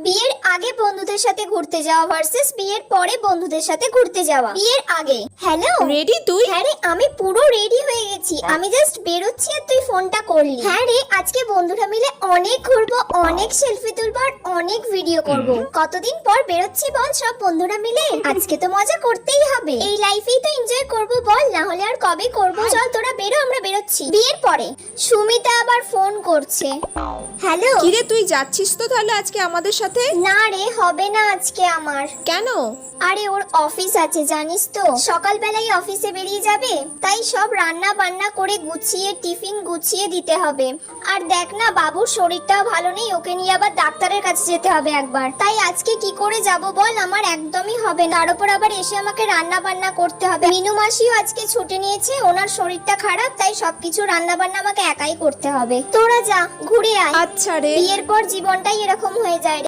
বিয়ের আগে বন্ধুদের সাথে ঘুরতে যাওয়া ভার্সেস বিয়ের পরে বন্ধুদের সাথে ঘুরতে যাওয়া। বিয়ের আগে হ্যালো রেডি তুই? হ্যাঁ রে, আমি পুরো রেডি হয়ে গেছি। আমি জাস্ট বেরোচ্ছি আর তুই ফোনটা করলি। হ্যাঁ রে, আজকে বন্ধুরা মিলে অনেক ঘুরবো, অনেক সেলফি তুলবো আর অনেক ভিডিও করব। কতদিন পর বেরোচ্ছি বল সব বন্ধুরা মিলে। আজকে তো মজা করতেই হবে, এই লাইফেই তো এনজয় করব বল, না হলে আর কবে করব। চল তোরা বেরো, আমরা বেরোচ্ছি। বিয়ের পরে সুমিতা আবার ফোন করছে। হ্যালো কিরে তুই যাচ্ছিস তো তাহলে আজকে আমাদের সাথে? না রে, হবে না আজকে আমার। কেন? আরে ওর অফিস আছে জানিস তো, সকালবেলায় অফিসে বেরিয়ে যাবে, তাই সব রান্না বান্না করে গুছিয়ে টিফিন গুছিয়ে দিতে হবে। আর দেখ না, বাবুর শরীরটাও ভালো নেই, ওকে নিয়ে আবার ডাক্তারের কাছে যেতে হবে একবার। তাই আজকে কি করে যাব বল, আমার একদমই হবে না। তার উপর আবার এসে আমাকে রান্না বান্না করতে হবে। মিনু মাসিও আজকে ছুটি নিয়েছে, ওনার শরীরটা খারাপ, তাই সবকিছু রান্না বান্না আমাকে একাই করতে হবে। তোরা যা, ঘুরে আয়। আচ্ছা রে। বিয়ের পর জীবনটাই এরকম হয়ে যায় রে।